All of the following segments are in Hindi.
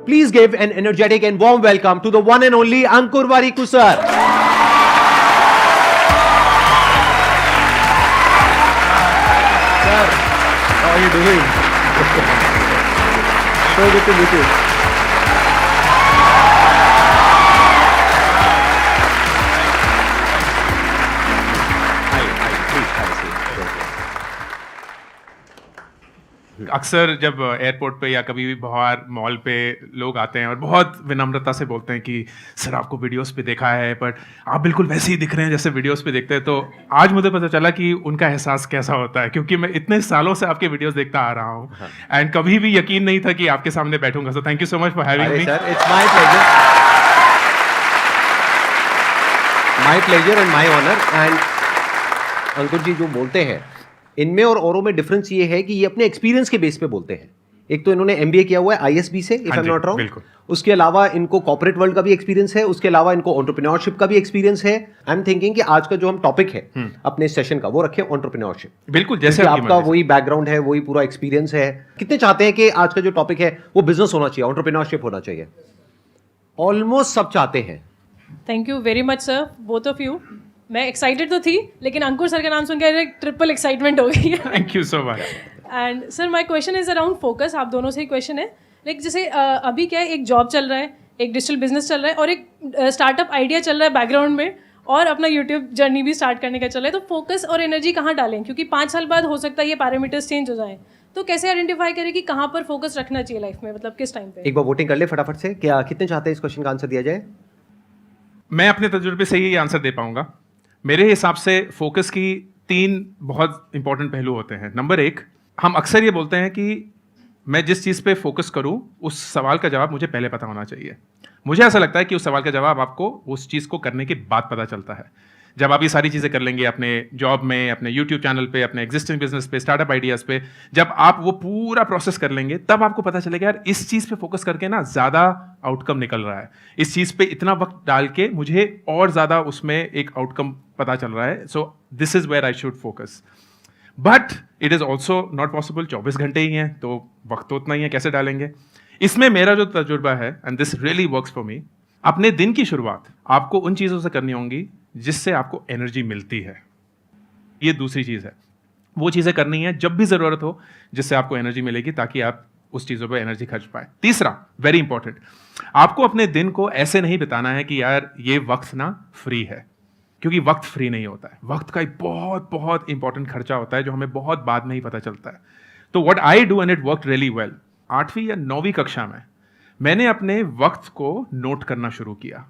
please give an energetic and warm welcome to the one and only Ankur Warikoo sir. Sir, how are you doing? So good to meet you. अक्सर जब एयरपोर्ट पे या कभी भी बाहर मॉल पे लोग आते हैं और बहुत विनम्रता से बोलते हैं कि सर आपको वीडियोस पे देखा है बट आप बिल्कुल वैसे ही दिख रहे हैं जैसे वीडियोस पे दिखते हैं, तो आज मुझे पता चला कि उनका एहसास कैसा होता है, क्योंकि मैं इतने सालों से आपके वीडियोस देखता आ रहा हूँ एंड कभी भी यकीन नहीं था कि आपके सामने बैठूंगा. So thank you so much for having me. Sir, it's my pleasure and my honour. And Ankur ji जो बोलते हैं इनमें और औरों में डिफरेंस ये है कि ये अपने एक्सपीरियंस के बेस पे बोलते हैं. एक तो इन्होंने एमबीए किया हुआ है आईएसबी से, if I am not wrong. उसके अलावा इनको कॉर्पोरेट वर्ल्ड का भी एक्सपीरियंस है, उसके अलावा इनको एंटरप्रेन्योरशिप का भी एक्सपीरियंस है. आई एम थिंकिंग कि आज का जो हम टॉपिक है अपने सेशन का वो रखें एंटरप्रेन्योरशिप. बिल्कुल, जैसे आपका वही बैकग्राउंड है, वही पूरा एक्सपीरियंस है. कितने चाहते हैं कि आज का जो टॉपिक है वो बिजनेस होना चाहिए, एंटरप्रेन्योरशिप होना चाहिए? ऑलमोस्ट सब चाहते हैं. Thank you very much sir, both of you. मैं एक्साइटेड तो थी, लेकिन अंकुर सर का नाम सुनकर ट्रिपल एक्साइटमेंट हो गई है. Thank you so much. And sir my question is around focus. आप दोनों से ही क्वेश्चन है. लाइक जैसे अभी क्या है, एक जॉब चल रहा है, एक डिजिटल बिजनेस चल रहा है और एक स्टार्टअप आइडिया चल रहा है बैकग्राउंड में, और अपना यूट्यूब जर्नी भी स्टार्ट करने का चल रहा है. तो फोकस और एनर्जी कहाँ डालें, क्योंकि 5 साल बाद हो सकता है ये पैरामीटर्स चेंज हो जाए. तो कैसे आइडेंटिफाई करें कि कहाँ पर फोकस रखना चाहिए लाइफ में, मतलब किस टाइम पे? एक बार वोटिंग कर ले फटाफट से. क्या कितने चाहते हैं इस क्वेश्चन का आंसर दिया जाए? मैं अपने तजुर्बे से ही आंसर दे पाऊंगा. मेरे हिसाब से फोकस की 3 बहुत इंपॉर्टेंट पहलू होते हैं. नंबर 1, हम अक्सर ये बोलते हैं कि मैं जिस चीज़ पे फोकस करूं उस सवाल का जवाब मुझे पहले पता होना चाहिए. मुझे ऐसा लगता है कि उस सवाल का जवाब आपको उस चीज़ को करने के बाद पता चलता है. जब आप ये सारी चीज़ें कर लेंगे अपने जॉब में, अपने यूट्यूब चैनल पे, अपने एग्जिस्टिंग बिजनेस पे, स्टार्टअप आइडियाज़ पे, जब आप वो पूरा प्रोसेस कर लेंगे तब आपको पता चलेगा यार इस चीज़ पे फोकस करके ना ज़्यादा आउटकम निकल रहा है, इस चीज़ पे इतना वक्त डाल के मुझे और ज़्यादा उसमें एक आउटकम पता चल रहा है. So this is where I should focus. But it is also not possible. 24 घंटे ही हैं तो वक्त तो उतना ही है, कैसे डालेंगे? इसमें मेरा जो तजुर्बा है, and this really works for me, अपने दिन की शुरुआत आपको उन चीज़ों से करनी होंगी जिससे आपको एनर्जी मिलती है. ये दूसरी चीज़ है. वो चीज़ें करनी है जब भी ज़रूरत हो जिससे आपको एनर्जी मिलेगी, ताकि आप उस चीज़ों पे एनर्जी खर्च पाए. तीसरा, वेरी इंपॉर्टेंट, आपको अपने दिन को ऐसे नहीं बिताना है कि यार ये वक्त ना फ्री है, क्योंकि वक्त फ्री नहीं होता है. वक्त का एक बहुत बहुत इंपॉर्टेंट खर्चा होता है जो हमें बहुत बाद में ही पता चलता है. तो what I do, and it worked really well, 8वीं या 9वीं कक्षा में मैंने अपने वक्त को नोट करना शुरू किया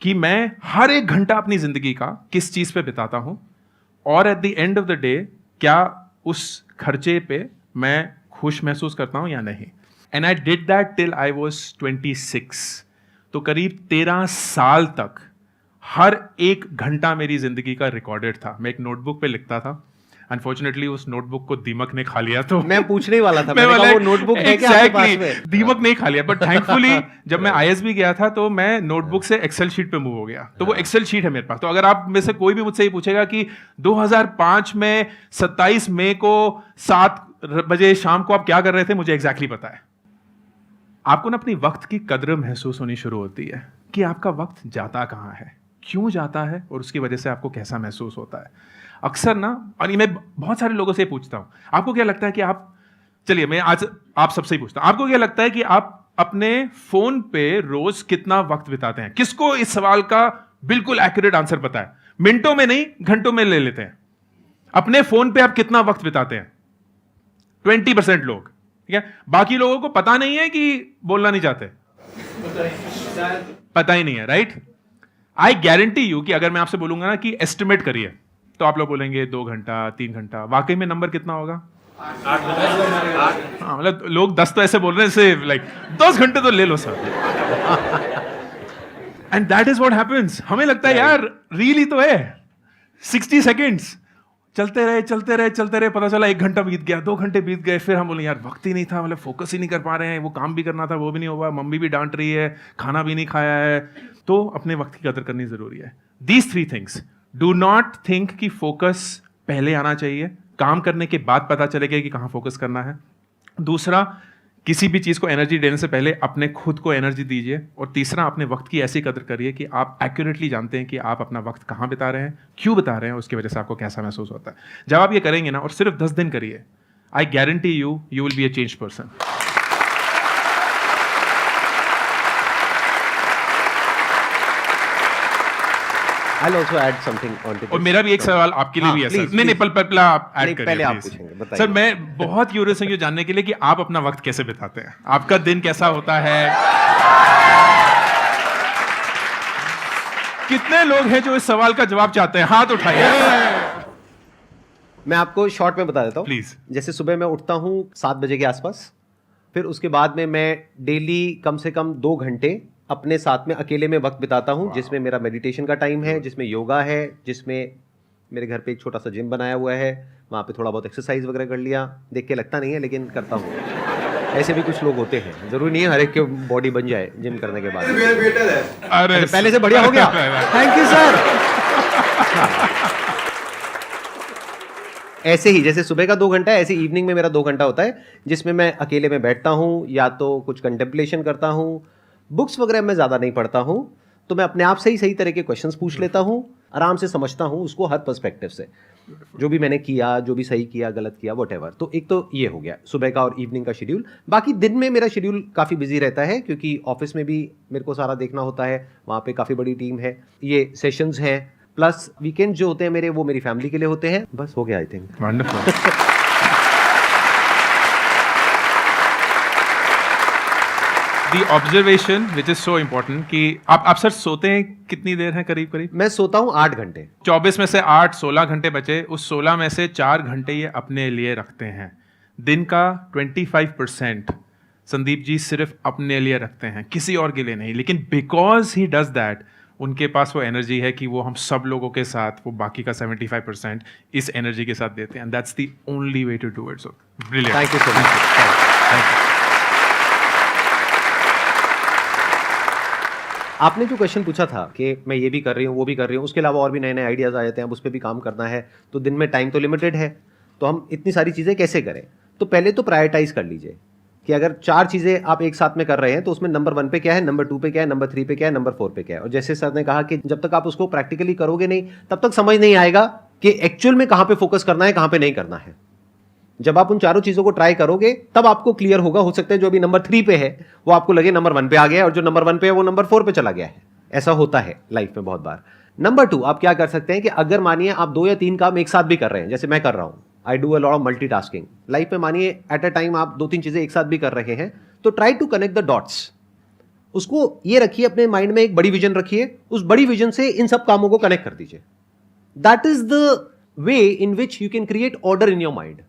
कि मैं हर एक घंटा अपनी जिंदगी का किस चीज पे बिताता हूं, और at the end of the day क्या उस खर्चे पे मैं खुश महसूस करता हूं या नहीं. And I did that till I was 26. तो करीब 13 साल तक हर एक घंटा मेरी जिंदगी का रिकॉर्डेड था. मैं एक नोटबुक पे लिखता था. अनफॉर्चुनेटली उस नोटबुक को दीमक ने खा लिया. तो मैं पूछने ही वाला था, मैंने कहा वो नोटबुक है क्या आपके पास में? दीमक नहीं खा लिया, बट थैंकफुली जब मैं आईएसबी गया था तो मैं नोटबुक से एक्सेल शीट पे मूव हो गया. तो वो एक्सेल शीट है मेरे पास. तो अगर आप में से कोई भी मुझसे ये पूछेगा कि 2005 में 27 मई को 7 बजे शाम को आप क्या कर रहे थे, मुझे एग्जैक्टली पता है. आपको ना अपनी वक्त की कद्र महसूस होनी शुरू होती है कि आपका वक्त जाता कहाँ है, क्यों जाता है, और उसकी वजह से आपको कैसा महसूस होता है. अक्सर ना, और मैं बहुत सारे लोगों से पूछता हूं, आपको क्या लगता है कि आप, चलिए मैं आज आप सबसे ही पूछता हूं, आपको क्या लगता है कि आप अपने फोन पे रोज कितना वक्त बिताते हैं? किसको इस सवाल का बिल्कुल एक्यूरेट आंसर पता है? मिनटों में नहीं, घंटों में ले लेते हैं. अपने फोन पे आप कितना वक्त बिताते हैं? 20% लोग. ठीक है, बाकी लोगों को पता नहीं है कि बोलना नहीं चाहते, पता ही नहीं है. राइट? आई गारंटी यू कि अगर मैं आपसे बोलूंगा ना कि एस्टिमेट करिए, तो आप लोग बोलेंगे 2 घंटा 3 घंटा. वाकई में नंबर कितना होगा? 8. हाँ, मतलब लोग 10 तो ऐसे बोल रहे हैं से लाइक 10 घंटे तो ले लो sir. And that is what happens. हमें लगता है यार रील ही तो है, 60 सेकेंड्स चलते रहे, पता चला 1 घंटा बीत गया, 2 घंटे बीत गए. फिर हम बोले यार वक्त ही नहीं था, मतलब फोकस ही नहीं कर पा रहे हैं, वो काम भी करना था वो भी नहीं हुआ, मम्मी भी डांट रही है, खाना भी नहीं खाया है. तो अपने वक्त की कदर करनी जरूरी है. These 3 things. Do not think कि फोकस पहले आना चाहिए, काम करने के बाद पता चलेगा कि कहाँ फोकस करना है. दूसरा, किसी भी चीज़ को एनर्जी देने से पहले अपने खुद को एनर्जी दीजिए, और तीसरा अपने वक्त की ऐसी कदर करिए कि आप एक्यूरेटली जानते हैं कि आप अपना वक्त कहाँ बिता रहे हैं, क्यों बिता रहे हैं, उसकी वजह से आपको कैसा महसूस होता है। जब आप ये करेंगे ना, और सिर्फ 10 दिन करिए, I guarantee you will be a change person. I'll also add something on to this. और मेरा भी एक सवाल आपके लिए भी है सर। नहीं पहले आप ऐड करिए पहले आप please। पूछेंगे, बताइए। सर मैं बहुत क्यूरियस हूँ ये जानने के लिए कि आप अपना वक्त कैसे बिताते हैं, आपका दिन कैसा होता है। कितने लोग हैं जो इस सवाल का जवाब चाहते हैं, हाथ उठाइए। मैं आपको शॉर्ट में बता देता हूँ प्लीज। जैसे सुबह मैं उठता हूँ 7 बजे के आसपास, फिर उसके बाद में मैं डेली कम से कम 2 घंटे अपने साथ में अकेले में वक्त बिताता हूँ, जिसमें मेरा मेडिटेशन का टाइम है, जिसमें योगा है, जिसमें मेरे घर पे एक छोटा सा जिम बनाया हुआ है, वहाँ पे थोड़ा बहुत एक्सरसाइज वगैरह कर लिया। देख के लगता नहीं है लेकिन करता हूँ। ऐसे भी कुछ लोग होते हैं, जरूरी नहीं है हर एक की बॉडी बन जाए जिम करने के बाद। अरे पहले से बढ़िया हो गया। Thank you sir. ऐसे ही जैसे सुबह का 2 घंटा है, ऐसे इवनिंग में मेरा 2 घंटा होता है, जिसमें मैं अकेले में बैठता हूँ, या तो कुछ कंटेम्पलेशन करता हूँ। बुक्स वगैरह मैं ज़्यादा नहीं पढ़ता हूँ, तो मैं अपने आप से ही सही तरह के क्वेश्चंस पूछ लेता हूँ, आराम से समझता हूँ उसको हर पर्सपेक्टिव से, जो भी मैंने किया, जो भी सही किया, गलत किया, व्हाटएवर। तो एक तो ये हो गया सुबह का और इवनिंग का शेड्यूल। बाकी दिन में मेरा शेड्यूल काफ़ी बिजी रहता है, क्योंकि ऑफिस में भी मेरे को सारा देखना होता है, वहाँ पे काफ़ी बड़ी टीम है, ये सेशंस हैं, प्लस वीकेंड जो होते हैं मेरे, वो मेरी फैमिली के लिए होते हैं। बस हो गया I think. Wonderful. The observation which is so important कि आप सर सोते हैं कितनी देर है करीब करीब? मैं सोता हूँ 8 घंटे। 24 में से 8 16 घंटे बचे, उस 16 में से 4 घंटे ये अपने लिए रखते हैं। दिन का 25% संदीप जी सिर्फ अपने लिए रखते हैं, किसी और के लिए नहीं। लेकिन बिकॉज ही डज दैट, उनके पास वो एनर्जी है कि वो हम सब लोगों के साथ वो बाकी का 75% इस एनर्जी के साथ देते हैं। That's the only way to do it. So brilliant. Thank you so much. आपने जो क्वेश्चन पूछा था कि मैं ये भी कर रही हूँ, वो भी कर रही हूँ, उसके अलावा और भी नए नए आइडियाज़ आ जाते हैं, अब उस पर भी काम करना है, तो दिन में टाइम तो लिमिटेड है, तो हम इतनी सारी चीज़ें कैसे करें? तो पहले तो प्रायोरिटाइज कर लीजिए कि अगर 4 चीज़ें आप एक साथ में कर रहे हैं, तो उसमें नंबर 1 पे क्या है, नंबर 2 पे क्या है, नंबर 3 पे क्या है, नंबर 4 पे क्या है। और जैसे सर ने कहा कि जब तक आप उसको प्रैक्टिकली करोगे नहीं, तब तक समझ नहीं आएगा कि एक्चुअल में कहाँ पे फोकस करना है, कहाँ पे नहीं करना है। जब आप उन चारों चीज़ों को ट्राई करोगे तब आपको क्लियर होगा। हो सकता है जो अभी नंबर 3 पे है वो आपको लगे नंबर 1 पे आ गया है, और जो नंबर 1 पे है वो नंबर 4 पे चला गया है। ऐसा होता है लाइफ में बहुत बार। नंबर 2, आप क्या कर सकते हैं कि अगर मानिए आप 2 या 3 काम एक साथ भी कर रहे हैं, जैसे मैं कर रहा हूं, I do a lot of multitasking life में, मानिए एट अ टाइम आप 2-3 चीजें एक साथ भी कर रहे हैं, तो try to connect the dots. उसको ये रखिए अपने माइंड में, एक बड़ी विजन रखिए, उस बड़ी विजन से इन सब कामों को कनेक्ट कर दीजिए। That is the way in which you can create order in your mind.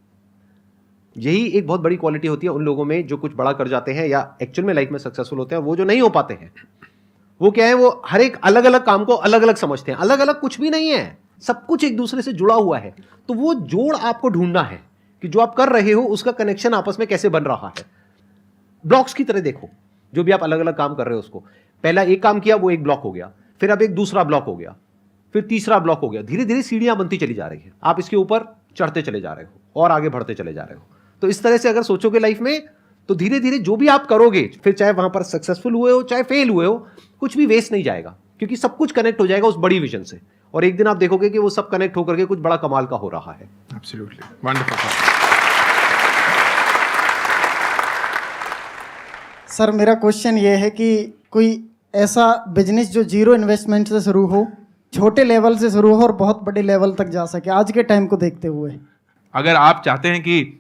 यही एक बहुत बड़ी क्वालिटी होती है उन लोगों में जो कुछ बड़ा कर जाते हैं या एक्चुअल में लाइफ में सक्सेसफुल होते हैं। वो जो नहीं हो पाते हैं, वो क्या है, वो हर एक अलग अलग काम को अलग अलग समझते हैं। अलग अलग कुछ भी नहीं है, सब कुछ एक दूसरे से जुड़ा हुआ है। तो वो जोड़ आपको ढूंढना है कि जो आप कर रहे हो उसका कनेक्शन आपस में कैसे बन रहा है। ब्लॉक्स की तरह देखो, जो भी आप अलग अलग काम कर रहे हो उसको, पहला एक काम किया वो एक ब्लॉक हो गया, फिर अब एक दूसरा ब्लॉक हो गया, फिर तीसरा ब्लॉक हो गया। धीरे धीरे सीढ़ियां बनती चली जा रही है, आप इसके ऊपर चढ़ते चले जा रहे हो और आगे बढ़ते चले जा रहे हो। तो इस तरह से अगर सोचोगे लाइफ में, तो धीरे धीरे जो भी आप करोगे, फिर चाहे वहां पर सक्सेसफुल हुए हो चाहे फेल हुए हो, कुछ भी वेस्ट नहीं जाएगा, क्योंकि सब कुछ कनेक्ट हो जाएगा उस बड़ी विजन से। और एक दिन आप देखोगे कि वो सब कनेक्ट होकर के कुछ बड़ा कमाल का हो रहा है। Absolutely wonderful. सर मेरा क्वेश्चन ये है कि कोई ऐसा बिजनेस जो जीरो इन्वेस्टमेंट से शुरू हो, छोटे लेवल से शुरू हो और बहुत बड़े लेवल तक जा सके आज के टाइम को देखते हुए। अगर आप चाहते हैं कि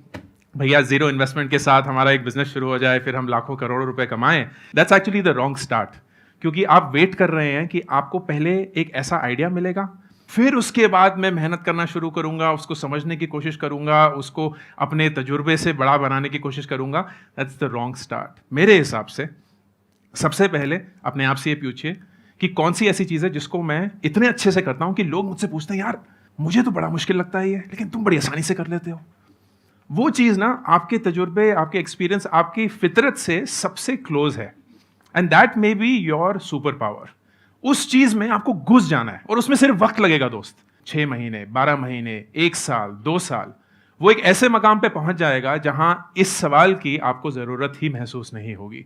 भैया जीरो इन्वेस्टमेंट के साथ हमारा एक बिजनेस शुरू हो जाए, फिर हम लाखों करोड़ों रुपए कमाएं, that's actually the wrong start. क्योंकि आप वेट कर रहे हैं कि आपको पहले एक ऐसा आइडिया मिलेगा, फिर उसके बाद मैं मेहनत करना शुरू करूंगा, उसको समझने की कोशिश करूंगा, उसको अपने तजुर्बे से बड़ा बनाने की कोशिश करूंगा। That's the wrong start. मेरे हिसाब से सबसे पहले अपने आप से ये पूछिए कि कौन सी ऐसी चीज़ है जिसको मैं इतने अच्छे से करता हूं कि लोग मुझसे पूछते हैं, यार मुझे तो बड़ा मुश्किल लगता है ये, लेकिन तुम बड़ी आसानी से कर लेते हो। वो चीज़ ना आपके तजुर्बे, आपके एक्सपीरियंस, आपकी फितरत से सबसे क्लोज है, and that may be your super power. उस चीज़ में आपको घुस जाना है, और उसमें सिर्फ वक्त लगेगा दोस्त, 6 महीने, 12 महीने, 1 साल, 2 साल। वो एक ऐसे मकाम पे पहुंच जाएगा जहां इस सवाल की आपको जरूरत ही महसूस नहीं होगी,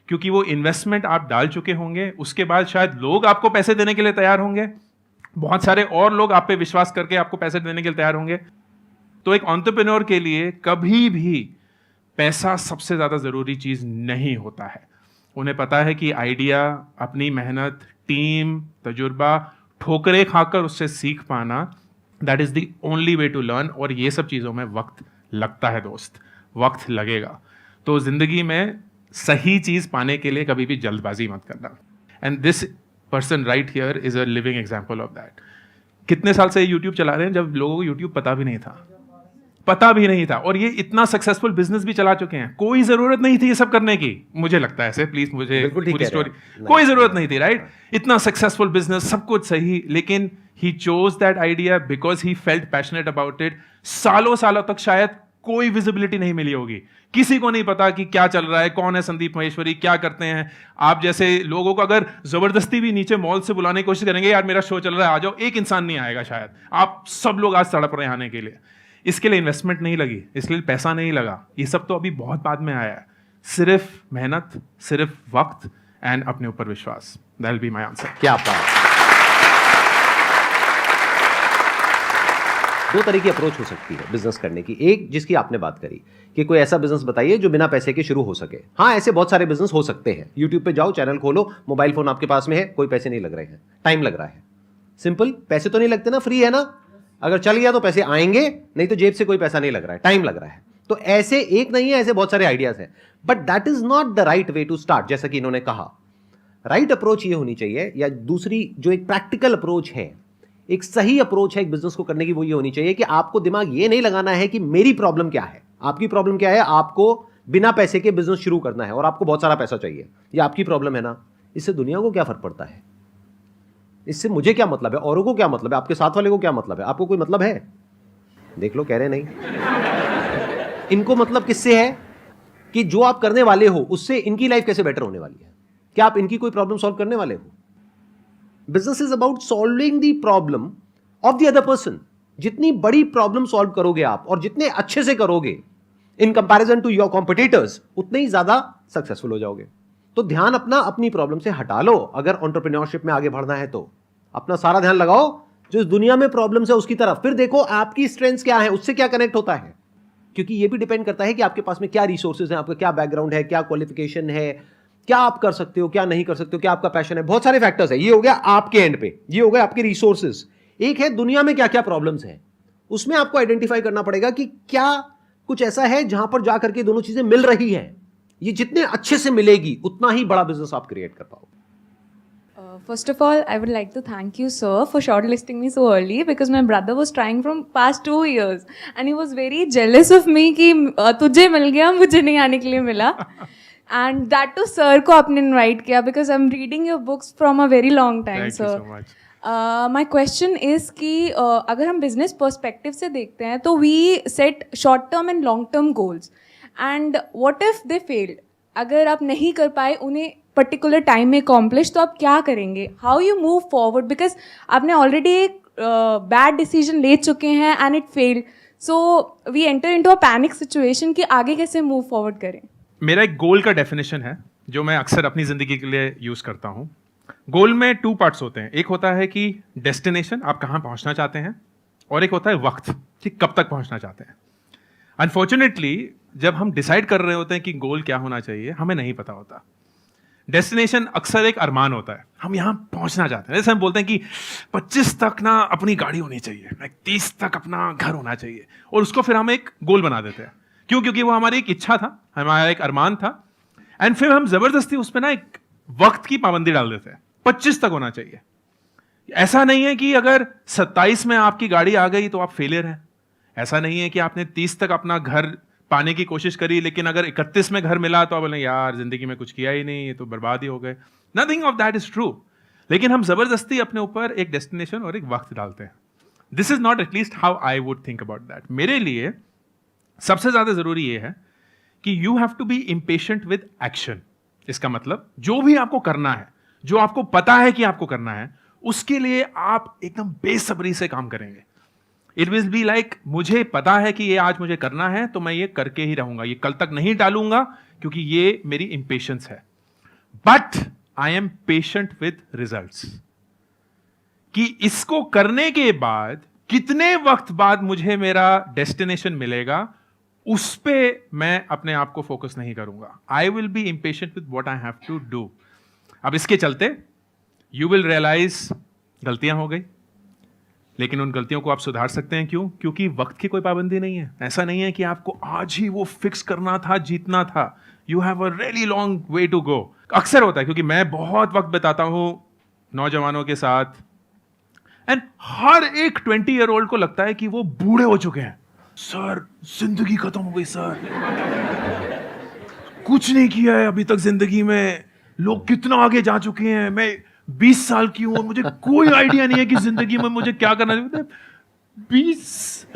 क्योंकि वो इन्वेस्टमेंट आप डाल चुके होंगे। उसके बाद शायद लोग आपको पैसे देने के लिए तैयार होंगे, बहुत सारे और लोग आप पे विश्वास करके आपको पैसे देने के लिए तैयार होंगे। तो एक एंटरप्रेन्योर के लिए कभी भी पैसा सबसे ज्यादा जरूरी चीज नहीं होता है। उन्हें पता है कि आइडिया, अपनी मेहनत, टीम, तजुर्बा, ठोकरें खाकर उससे सीख पाना, that is the only way to learn. और ये सब चीजों में वक्त लगता है दोस्त, वक्त लगेगा। तो जिंदगी में सही चीज पाने के लिए कभी भी जल्दबाजी मत करना। And this person right here is a living example of that. कितने साल से यूट्यूब चला रहे हैं जब लोगों को यूट्यूब पता भी नहीं था, और ये इतना सक्सेसफुल बिजनेस भी चला चुके हैं। कोई जरूरत नहीं थी ये सब करने की, मुझे लगता है ऐसे, प्लीज मुझे पूरी स्टोरी, कोई जरूरत नहीं थी, राइट? इतना सक्सेसफुल बिजनेस, सब कुछ सही, लेकिन he chose that idea because he felt passionate about it. सालों सालों तक शायद कोई विजिबिलिटी नहीं मिली होगी, किसी को नहीं पता कि क्या चल रहा है, कौन है संदीप महेश्वरी, क्या करते हैं। आप जैसे लोगों को अगर जबरदस्ती भी नीचे मॉल से बुलाने की कोशिश करेंगे, यार मेरा शो चल रहा है आ जाओ, एक इंसान नहीं आएगा शायद। आप सब लोग आज तड़प रहे हैं आने के लिए। इसके लिए इन्वेस्टमेंट नहीं लगी, इसलिए पैसा नहीं लगा, ये सब तो अभी बहुत बाद में आया है। सिर्फ मेहनत, सिर्फ वक्त एंड अपने ऊपर विश्वास। That will be my answer. क्या बात। दो तरह की अप्रोच हो सकती है बिजनेस करने की। एक जिसकी आपने बात करी कि कोई ऐसा बिजनेस बताइए जो बिना पैसे के शुरू हो सके। हाँ, ऐसे बहुत सारे बिजनेस हो सकते हैं। यूट्यूब पे जाओ, चैनल खोलो, मोबाइल फोन आपके पास में है, कोई पैसे नहीं लग रहे हैं, टाइम लग रहा है। सिंपल, पैसे तो नहीं लगते ना, फ्री है ना। अगर चल गया तो पैसे आएंगे, नहीं तो जेब से कोई पैसा नहीं लग रहा है, टाइम लग रहा है। तो ऐसे एक नहीं है, ऐसे बहुत सारे आइडियाज हैं, but that is not the right way to start. जैसा कि इन्होंने कहा, राइट अप्रोच ये होनी चाहिए, या दूसरी जो एक प्रैक्टिकल अप्रोच है, एक सही अप्रोच है एक बिजनेस को करने की, वो ये होनी चाहिए कि आपको दिमाग ये नहीं लगाना है कि मेरी प्रॉब्लम क्या है। आपकी प्रॉब्लम क्या है? आपको बिना पैसे के बिजनेस शुरू करना है और आपको बहुत सारा पैसा चाहिए, ये आपकी प्रॉब्लम है ना। इससे दुनिया को क्या फर्क पड़ता है? इससे मुझे क्या मतलब है, औरों को क्या मतलब है, आपके साथ वाले को क्या मतलब है? आपको कोई मतलब है? देख लो, कह रहे नहीं। इनको मतलब किससे है कि जो आप करने वाले हो उससे इनकी लाइफ कैसे बेटर होने वाली है। क्या आप इनकी कोई प्रॉब्लम सॉल्व करने वाले हो? Business is about solving the problem of the other person. जितनी बड़ी प्रॉब्लम सॉल्व करोगे आप और जितने अच्छे से करोगे in comparison to your competitors, उतने ही ज्यादा सक्सेसफुल हो जाओगे। तो ध्यान अपना अपनी प्रॉब्लम से हटा लो। अगर एंटरप्रेन्योरशिप में आगे बढ़ना है तो अपना सारा ध्यान लगाओ जो इस दुनिया में प्रॉब्लम्स है उसकी तरफ। फिर देखो आपकी स्ट्रेंथ्स क्या है, उससे क्या कनेक्ट होता है, क्योंकि ये भी डिपेंड करता है कि आपके पास में क्या रिसोर्सेज हैं, आपका क्या बैकग्राउंड है, क्या क्वालिफिकेशन है, क्या आप कर सकते हो, क्या नहीं कर सकते हो, क्या आपका पैशन है। बहुत सारे फैक्टर्स है। ये हो गया आपके एंड पे, ये हो गया आपके रिसोर्सेज। एक है दुनिया में क्या क्या प्रॉब्लम्स है, उसमें आपको आइडेंटिफाई करना पड़ेगा कि क्या कुछ ऐसा है जहां पर जाकर के दोनों चीजें मिल रही हैं। ये जितने अच्छे से मिलेगी उतना ही बड़ा बिजनेस आप क्रिएट कर पाओगे। First of all, I would like to thank you, sir, for shortlisting me so early because my brother was trying from past 2 years and he was very jealous of me कि तुझे मिल गया, मुझे नहीं आने के लिए मिला। And that to sir को आपने invite किया because I'm reading your books from a very long time, Thank sir. you so much. My question is कि अगर हम business perspective से देखते हैं तो we set short term and long term goals and what if they failed? अगर आप नहीं कर पाए उन्हें पर्टिकुलर टाइम में अकॉम्प्लिश, तो आप क्या करेंगे? How you move forward? Because आपने ऑलरेडी एक बैड डिसीजन ले चुके हैं and it failed, so we enter into a panic situation कि आगे कैसे मूव फॉरवर्ड करें। मेरा एक गोल का डेफिनेशन है जो मैं अक्सर अपनी जिंदगी के लिए यूज करता हूँ। गोल में 2 पार्ट्स होते हैं। एक होता है कि डेस्टिनेशन, आप कहाँ पहुँचना चाहते हैं, और एक होता है वक्त कि कब तक पहुँचना चाहते हैं। अनफॉर्चुनेटली जब हम डिसाइड कर रहे होते हैं कि गोल क्या होना चाहिए, हमें नहीं पता होता। डेस्टिनेशन अक्सर एक अरमान होता है, हम यहाँ पहुंचना चाहते हैं। जैसे हम बोलते हैं कि 25 तक ना अपनी गाड़ी होनी चाहिए, 30 तक अपना घर होना चाहिए, और उसको फिर हम एक गोल बना देते हैं। क्यों? क्योंकि वो हमारी एक इच्छा था, हमारा एक अरमान था, एंड फिर हम जबरदस्ती उसमें ना एक वक्त की पाबंदी डाल देते हैं, 25 तक होना चाहिए। ऐसा नहीं है कि अगर 27 में आपकी गाड़ी आ गई तो आप फेलियर हैं। ऐसा नहीं है कि आपने 30 तक अपना घर पाने की कोशिश करी, लेकिन अगर 31 में घर मिला तो आप बोले यार जिंदगी में कुछ किया ही नहीं, ये तो बर्बाद ही हो गए। Nothing of that is true. लेकिन हम जबरदस्ती अपने ऊपर एक डेस्टिनेशन और एक वक्त डालते हैं। This is not at least how I would think about that. मेरे लिए सबसे ज्यादा जरूरी ये है कि you have to be impatient with action. इसका मतलब जो भी आपको करना है, जो आपको पता है कि आपको करना है, उसके लिए आप एकदम बेसब्री से काम करेंगे। इट विल बी लाइक मुझे पता है कि ये आज मुझे करना है तो मैं ये करके ही रहूंगा, ये कल तक नहीं टालूंगा क्योंकि ये मेरी इंपेशेंस है. But I am patient with results, कि इसको करने के बाद कितने वक्त बाद मुझे मेरा डेस्टिनेशन मिलेगा, उस पे मैं अपने आप को फोकस नहीं करूंगा. I will be impatient with what I have to do. अब इसके चलते यू विल रियलाइज गलतियां हो गई, लेकिन उन गलतियों को आप सुधार सकते हैं. क्यों? क्योंकि वक्त की कोई पाबंदी नहीं है. ऐसा नहीं है कि आपको आज ही वो फिक्स करना था, जीतना था. You have a really long way to go. अक्सर होता है, क्योंकि मैं बहुत वक्त बिताता हूं नौजवानों के साथ, एंड हर एक 20-year-old को लगता है कि वो बूढ़े हो चुके हैं. सर जिंदगी खत्म हो गई सर, कुछ नहीं किया है अभी तक जिंदगी में, लोग कितना आगे जा चुके हैं, मैं 20 साल की हूं और मुझे कोई आइडिया नहीं है कि जिंदगी में मुझे क्या करना है. 20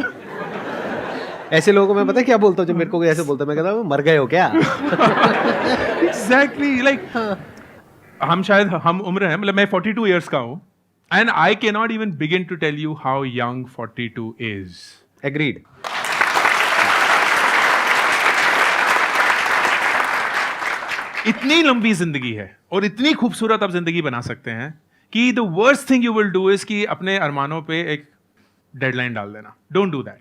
ऐसे लोगों को मैं पता क्या बोलता हूँ, जब मेरे को कोई ऐसे बोलता है मैं कहता हूँ मर गए हो क्या. एग्जैक्टली लाइक हम शायद हम उम्र है, मतलब मैं 42 इयर्स का हूं, and I can not even begin to tell you how young 42 is. Agreed. इतनी लंबी जिंदगी है और इतनी खूबसूरत आप जिंदगी बना सकते हैं कि the worst thing you will do is कि अपने अरमानों पे एक डेडलाइन डाल देना. Don't do that.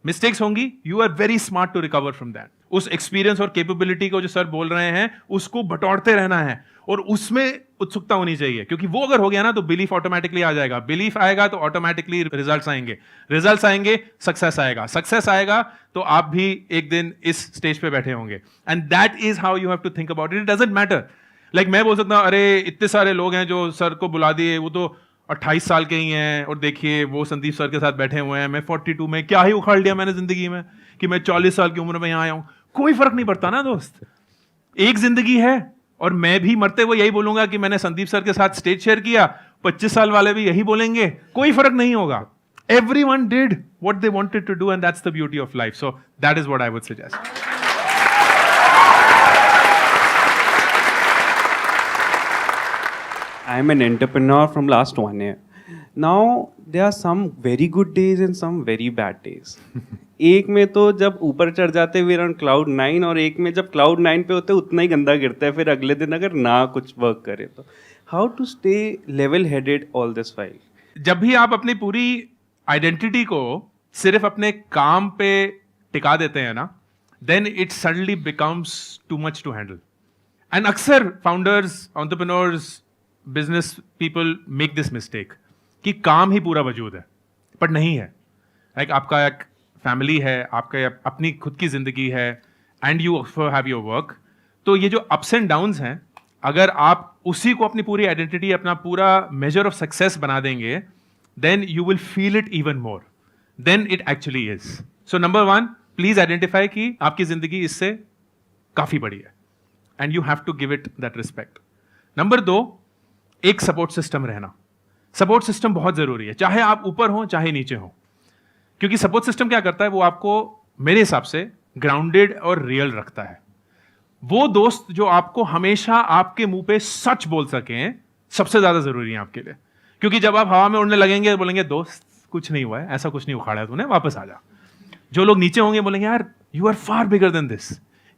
मिस्टेक्स होंगी, you are very smart to recover from that. उस एक्सपीरियंस और कैपेबिलिटी को जो सर बोल रहे हैं उसको बटोरते रहना है और उसमें उत्सुकता होनी चाहिए, क्योंकि वो अगर हो गया ना तो बिलीफ ऑटोमेटिकली आ जाएगा. बिलीफ आएगा तो ऑटोमेटिकली रिजल्ट्स आएंगे, रिजल्ट्स आएंगे सक्सेस आएगा, सक्सेस आएगा तो आप भी एक दिन इस स्टेज पे बैठे होंगे. And that is how you have to think about it. It doesn't matter like मैं बोल सकता हूं अरे इतने सारे लोग हैं जो सर को बुला दिए, वो तो 28 साल के ही हैं और देखिए वो संदीप सर के साथ बैठे हुए हैं, मैं 42 में क्या ही उखाड़ लिया मैंने जिंदगी में कि मैं 40 साल की उम्र में यहां आया हूं. कोई फर्क नहीं पड़ता ना दोस्त, एक जिंदगी है. और मैं भी मरते हुए यही बोलूंगा कि मैंने संदीप सर के साथ स्टेज शेयर किया, 25 साल वाले भी यही बोलेंगे, कोई फर्क नहीं होगा. Everyone did what they wanted to do, and that's the beauty of life. So that is what I would suggest. I am an entrepreneur from last 1 year. Now there are some very good days and some very bad days. एक में तो जब ऊपर चढ़ जाते हैं on cloud 9, और एक में जब cloud 9 पे होते हैं उतना ही गंदा गिरता है फिर अगले दिन अगर ना कुछ वर्क करे तो. How to stay level headed all this while? जब भी आप अपनी पूरी आइडेंटिटी को सिर्फ अपने काम पे टिका देते हैं ना, then it suddenly becomes too much to handle. And अक्सर founders, entrepreneurs, business people make this mistake कि काम ही पूरा वजूद है, बट नहीं है. लाइक आपका एक फैमिली है, आपका अपनी खुद की जिंदगी है, and you have your work. तो ये जो अप्स एंड डाउन्स हैं, अगर आप उसी को अपनी पूरी आइडेंटिटी, अपना पूरा मेजर ऑफ सक्सेस बना देंगे, then you will feel it even more than it actually is. So number 1, please identify कि आपकी जिंदगी इससे काफी बड़ी है and you have to give it that respect. Number 2, एक सपोर्ट सिस्टम रहना. सपोर्ट सिस्टम बहुत जरूरी है, चाहे आप ऊपर हो चाहे नीचे हो, क्योंकि सपोर्ट सिस्टम क्या करता है, वो आपको मेरे हिसाब से ग्राउंडेड और रियल रखता है. वो दोस्त जो आपको हमेशा आपके मुंह पे सच बोल सकें सबसे ज्यादा जरूरी है आपके लिए, क्योंकि जब आप हवा में उड़ने लगेंगे बोलेंगे दोस्त कुछ नहीं हुआ है, ऐसा कुछ नहीं उखाड़ा है तूने, वापस आ जा. जो लोग नीचे होंगे बोलेंगे यार you are far bigger than this,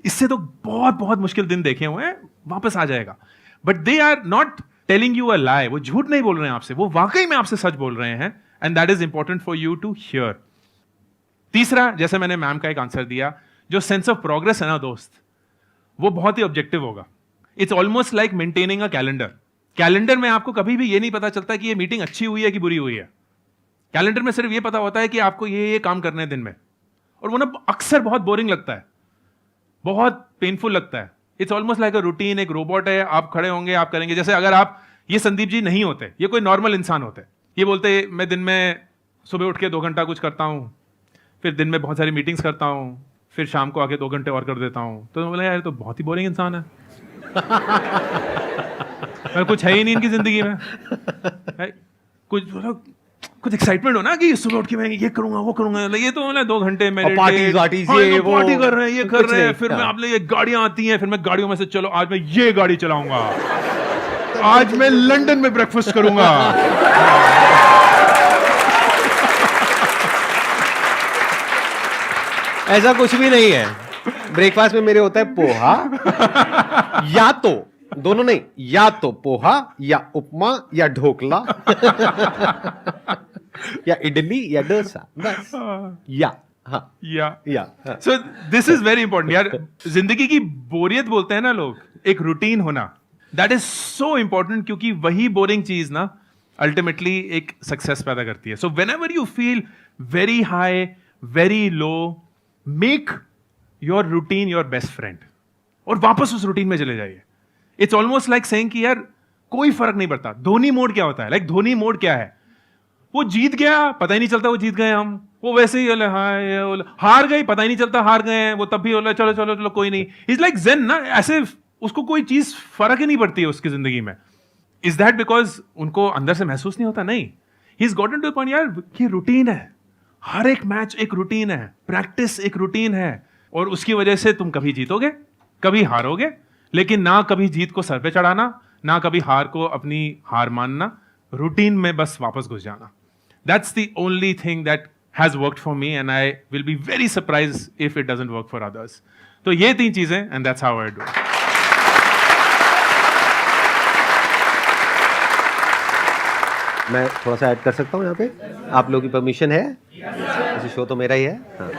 इससे तो बहुत बहुत मुश्किल दिन देखे हुए हैं, वापस आ जाएगा. But they are not telling you a lie, वो झूठ नहीं बोल रहे हैं आपसे, वो वाकई में आपसे सच बोल रहे हैं, and that is important for you to hear. तीसरा, जैसे मैंने मैम का एक आंसर दिया, जो सेंस ऑफ प्रोग्रेस है ना दोस्त, वो बहुत ही ऑब्जेक्टिव होगा. It's almost like maintaining a calendar. Calendar में आपको कभी भी ये नहीं पता चलता कि ये मीटिंग अच्छी हुई है कि बुरी हुई है. कैलेंडर में सिर्फ ये पता होता है कि आपको ये काम करने हैं दिन में, और वो ना अक्सर बहुत बोरिंग लगता है, बहुत पेनफुल लगता है. It's almost like a routine, एक रोबोट है, आप खड़े होंगे आप करेंगे. जैसे अगर आप, ये संदीप जी नहीं होते, ये कोई नॉर्मल इंसान होते, ये बोलते मैं दिन में सुबह उठ के 2 घंटा कुछ करता हूँ, फिर दिन में बहुत सारी मीटिंग्स करता हूँ, फिर शाम को आके 2 घंटे और कर देता हूँ, तो बोला यार तो बहुत ही बोरिंग इंसान है. कुछ है ही नहीं इनकी जिंदगी में. कुछ एक्साइटमेंट हो ना कि सुबह उठ के मैं ये करूंगा वो करूंगा, ये तो मतलब 2 घंटे मेरे पार्टी कर रहे हैं, ये कर रहे हैं, फिर मैं आप ये गाड़ियां आती हैं, फिर मैं गाड़ियों में से चलो आज मैं ये गाड़ी चलाऊंगा, आज मैं लंदन में ब्रेकफास्ट करूंगा. ऐसा कुछ भी नहीं है। ब्रेकफास्ट में मेरे होता है पोहा, या तो दोनों नहीं, या तो पोहा या उपमा या ढोकला या इडली या डोसा, बस। या हाँ या हाँ। So this is very important यार। जिंदगी की बोरियत बोलते हैं ना लोग, एक रूटीन होना, दैट इज सो इंपॉर्टेंट, क्योंकि वही बोरिंग चीज ना अल्टीमेटली एक सक्सेस पैदा करती है। So when ever you feel very high, very low, make your routine your best friend और वापस उस रूटीन में चले जाइए। इट्स ऑलमोस्ट लाइक सेइंग कि यार कोई फर्क नहीं पड़ता। धोनी मोड क्या होता है? लाइक धोनी मोड क्या है? वो जीत गया, पता ही नहीं चलता वो जीत गए हम। वो वैसे ही बोले हाँ, हार गई, पता ही नहीं चलता हार गए हैं। वो तब भी बोला चलो चलो चलो कोई नहीं। इज लाइक ज़ेन ना, ऐसे उसको कोई चीज फर्क ही नहीं पड़ती है उसकी जिंदगी में। इज दैट बिकॉज उनको अंदर से महसूस नहीं होता? नहीं, he is gotten two point यार ये रूटीन है, हर एक मैच एक रूटीन है, प्रैक्टिस एक रूटीन है, और उसकी वजह से तुम कभी जीतोगे कभी हारोगे, लेकिन ना कभी जीत को सर पे चढ़ाना, ना कभी हार को अपनी हार मानना, रूटीन में बस वापस घुस जाना। That's the only thing that has worked for me and I will be very surprise if it doesn't work for others. तो ये 3 चीजें, and that's how I do. मैं थोड़ा सा ऐड कर सकता हूँ यहाँ पे? आप लोगों की परमिशन है? वैसे शो तो मेरा ही है। हाँ।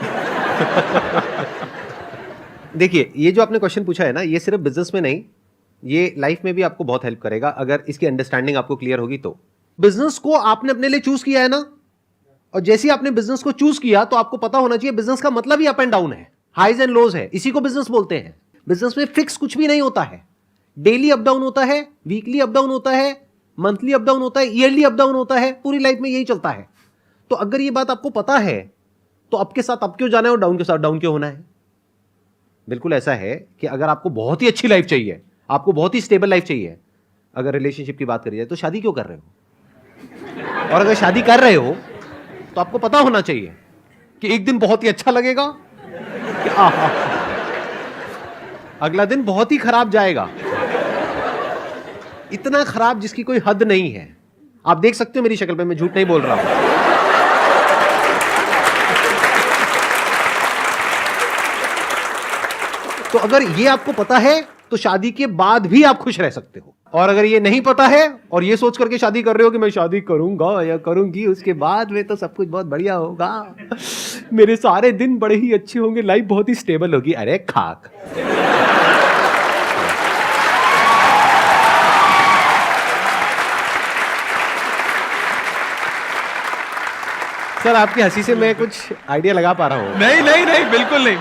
देखिए, ये जो आपने क्वेश्चन पूछा है ना, ये सिर्फ बिजनेस में नहीं, ये लाइफ में भी आपको बहुत हेल्प करेगा अगर इसकी अंडरस्टैंडिंग आपको क्लियर होगी तो। बिजनेस को आपने अपने लिए चूज किया है ना, और जैसे ही आपने बिजनेस को चूज किया तो आपको पता होना चाहिए बिजनेस का मतलब ही अप एंड डाउन है, हाईज एंड लोज है। इसी को बिजनेस बोलते हैं। बिजनेस में फिक्स कुछ भी नहीं होता है। डेली अप डाउन होता है, वीकली अप डाउन होता है, मंथली अप डाउन होता है, ईयरली अप डाउन होता है, पूरी लाइफ में यही चलता है। तो अगर ये बात आपको पता है तो अप के साथ अप क्यों जाना है और डाउन के साथ डाउन क्यों होना है? बिल्कुल ऐसा है कि अगर आपको बहुत ही अच्छी लाइफ चाहिए, आपको बहुत ही स्टेबल लाइफ चाहिए, अगर रिलेशनशिप की बात करी जाए तो शादी क्यों कर रहे हो? और अगर शादी कर रहे हो तो आपको पता होना चाहिए कि एक दिन बहुत ही अच्छा लगेगा कि अगला दिन बहुत ही खराब जाएगा, इतना खराब जिसकी कोई हद नहीं है। आप देख सकते हो मेरी शक्ल पे, मैं झूठ नहीं बोल रहा हूं। तो अगर ये आपको पता है तो शादी के बाद भी आप खुश रह सकते हो। और अगर ये नहीं पता है और ये सोच करके शादी कर रहे हो कि मैं शादी करूंगा या करूंगी, उसके बाद में तो सब कुछ बहुत बढ़िया होगा, मेरे सारे दिन बड़े ही अच्छे होंगे, लाइफ बहुत ही स्टेबल होगी, अरे खाक। सर, आपकी हंसी से मैं कुछ आइडिया लगा पा रहा हूँ। नहीं नहीं नहीं, बिल्कुल नहीं।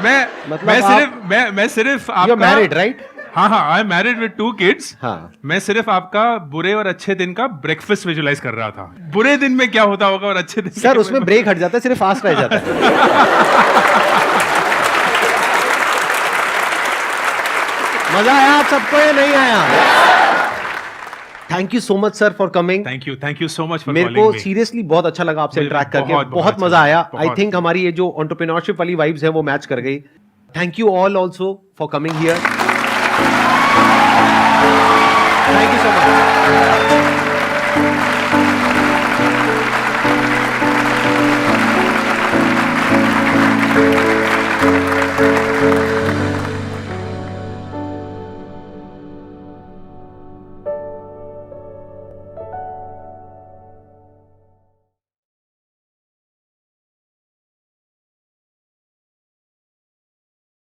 मैं सिर्फ आपका मैरिड, राइट? हाँ हाँ, I am married with 2 kids. हाँ। मैं सिर्फ आपका बुरे और अच्छे दिन का ब्रेकफास्ट विजुलाइज कर रहा था। बुरे दिन में क्या होता होगा और अच्छे दिन सर उसमें ब्रेक हट जाता है, सिर्फ फास्ट रह जाता है। मजा आया आप सबको या नहीं आया? Thank you so much sir for coming. Thank you so much for मेरे को सीरियसली बहुत अच्छा लगा आपसे इंटरेक्ट करके, बहुत मजा आया। आई थिंक हमारी ये जो एंटरप्रेन्योरशिप वाली वाइब्स है वो मैच कर गई। Thank you all also for coming here. Thank you so much.